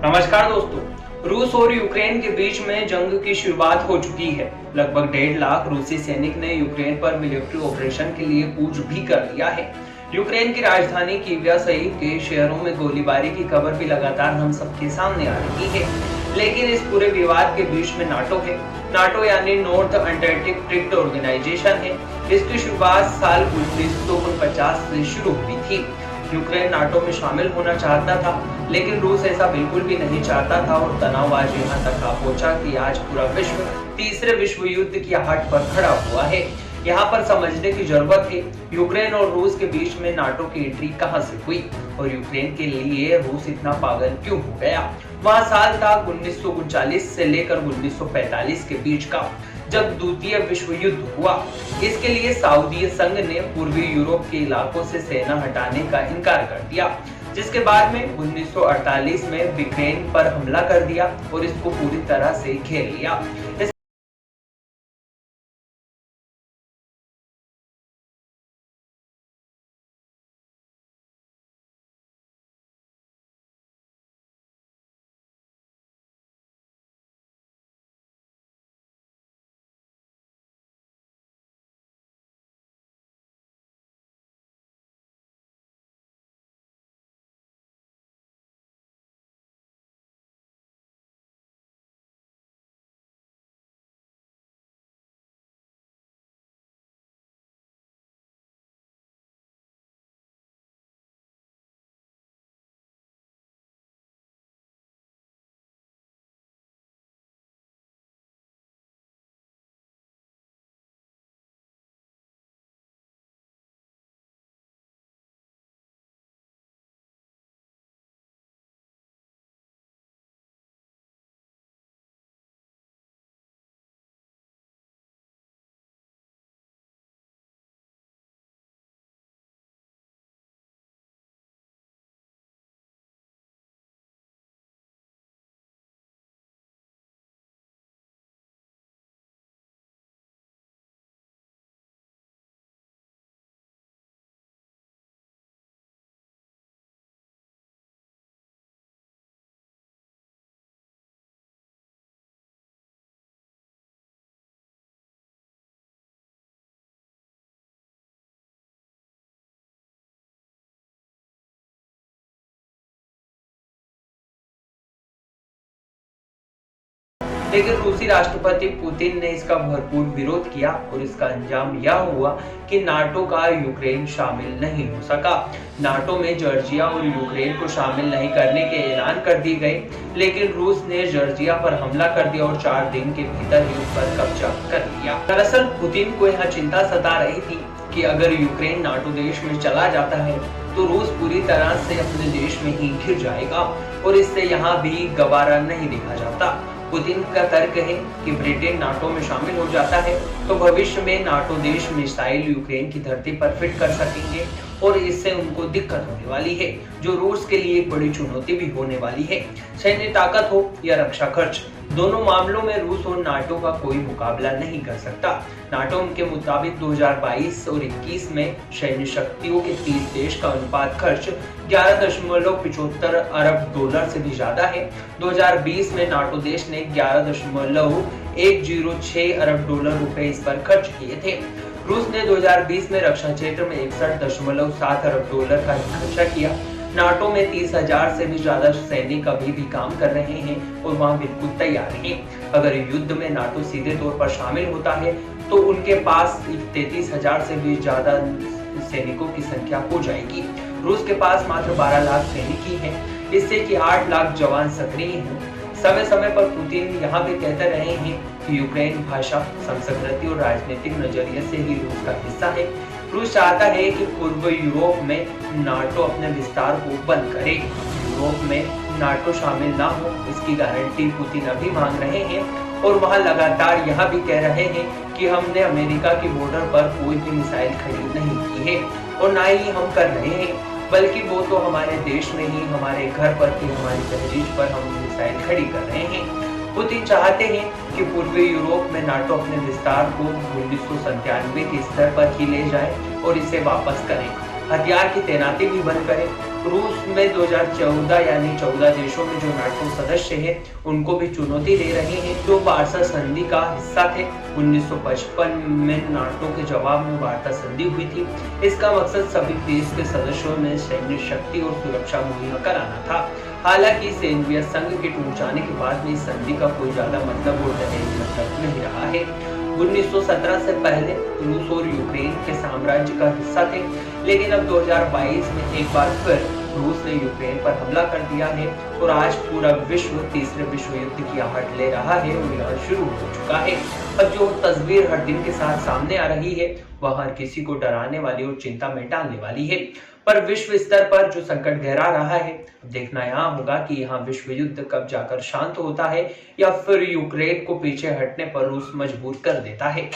नमस्कार दोस्तों। रूस और यूक्रेन के बीच में जंग की शुरुआत हो चुकी है। लगभग 1.5 लाख रूसी सैनिक ने यूक्रेन पर मिलिट्री ऑपरेशन के लिए कूच भी कर दिया है। यूक्रेन की राजधानी कीव सहित के शहरों में गोलीबारी की खबर भी लगातार हम सबके सामने आ रही है। लेकिन इस पूरे विवाद के बीच में नाटो है। नाटो यानी नॉर्थ अटलांटिक ट्रीटी ऑर्गेनाइजेशन है। इसकी शुरुआत साल 1949 से शुरू हुई थी। यूक्रेन नाटो में शामिल होना चाहता था, लेकिन रूस ऐसा बिल्कुल भी नहीं चाहता था और तनाव आज यहाँ तक आ पहुंचा कि आज पूरा विश्व तीसरे विश्व युद्ध की आहट पर खड़ा हुआ है। यहाँ पर समझने की जरूरत है यूक्रेन और रूस के बीच में नाटो की एंट्री कहां से हुई और यूक्रेन के लिए रूस इतना पागल क्यों हो गया। वह साल था 1939 से लेकर 1945 के बीच का, जब द्वितीय विश्व युद्ध हुआ। इसके लिए सऊदी संघ ने पूर्वी यूरोप के इलाकों से सेना हटाने का इनकार कर दिया, जिसके बाद में 1948 में यूक्रेन पर हमला कर दिया और इसको पूरी तरह से घेर लिया। लेकिन रूसी राष्ट्रपति पुतिन ने इसका भरपूर विरोध किया और इसका अंजाम यह हुआ कि नाटो का यूक्रेन शामिल नहीं हो सका। नाटो में जॉर्जिया और यूक्रेन को शामिल नहीं करने के ऐलान कर दिए गए, लेकिन रूस ने जॉर्जिया पर हमला कर दिया और 4 दिन के भीतर ही उस पर कब्जा कर लिया। दरअसल पुतिन को यह चिंता सता रही थी कि अगर यूक्रेन नाटो देश में चला जाता है तो रूस पूरी तरह से अपने देश में ही घिर जाएगा और इससे यहाँ भी गवारा नहीं देखा जाता। पुतिन का तर्क है कि ब्रिटेन नाटो में शामिल हो जाता है तो भविष्य में नाटो देश मिसाइल यूक्रेन की धरती पर फिट कर सकेंगे और इससे उनको दिक्कत होने वाली है, जो रूस के लिए एक बड़ी चुनौती भी होने वाली है। सैन्य ताकत हो या रक्षा खर्च, दोनों मामलों में रूस और नाटो का कोई मुकाबला नहीं कर सकता। नाटो के मुताबिक 2022 और 21 में सैन्य शक्तियों के 30 देश का अनुपात खर्च 11.75 अरब डॉलर से भी ज्यादा है। 2020 में नाटो देश ने 11.106 अरब डॉलर रुपए इस पर खर्च किए थे। रूस ने 2020 में रक्षा क्षेत्र में 61.7 अरब डॉलर का खर्चा किया। नाटो में 30,000 से भी ज्यादा सैनिक अभी भी काम कर रहे हैं और वहां बिल्कुल तैयार हैं। अगर युद्ध में नाटो सीधे तौर पर शामिल होता है तो उनके पास 33,000 से भी ज्यादा सैनिकों की संख्या हो जाएगी। रूस के पास मात्र 12 लाख सैनिक ही हैं, इससे कि 8 लाख जवान सक्रिय हैं। समय समय पर पुतिन यहाँ भी कहते रहे हैं कि यूक्रेन भाषा, संस्कृति और राजनीतिक नजरिए से ही रूस का हिस्सा है। रूस चाहता है कि पूर्व यूरोप में नाटो अपने विस्तार को बंद करे। यूरोप में नाटो शामिल ना हो, इसकी गारंटी पुतिन अभी मांग रहे हैं और वहां लगातार यह भी कह रहे हैं कि हमने अमेरिका की बॉर्डर पर कोई भी मिसाइल खरीद नहीं की है और ना ही हम कर रहे हैं, बल्कि वो तो हमारे देश में ही, हमारे घर पर ही, हमारी तहरीर पर हम मिसाइल खड़ी कर रहे हैं। पुतिन चाहते हैं कि पूर्वी यूरोप में नाटो अपने विस्तार को 1997 के स्तर पर ही ले जाए और इसे वापस करें, हथियार की तैनाती भी बंद करें रूस में 2014 यानी 14 देशों में जो नाटो सदस्य हैं उनको भी चुनौती दे रहे हैं जो वार्सा संधि का हिस्सा थे। 1955 में नाटो के जवाब में वार्ता संधि हुई थी। इसका मकसद सभी देश के सदस्यों में सैन्य शक्ति और सुरक्षा मुहैया कराना था। हालांकि सोवियत संघ के टूट जाने के बाद में इस संधि का कोई ज्यादा मतलब और दहेज मतलब नहीं रहा है। 1917 से पहले रूस और यूक्रेन के साम्राज्य का हिस्सा थे, लेकिन अब 2022 में एक बार फिर रूस ने यूक्रेन पर हमला कर दिया है और आज पूरा विश्व तीसरे विश्व युद्ध की आहट ले रहा है और यह शुरू हो चुका है। अब जो तस्वीर हर दिन के साथ सामने आ रही है वह हर किसी को डराने वाली और चिंता में डालने वाली है। पर विश्व स्तर पर जो संकट गहरा रहा है, देखना यहाँ होगा कि यहाँ विश्व युद्ध कब जाकर शांत होता है या फिर यूक्रेन को पीछे हटने पर रूस मजबूर कर देता है।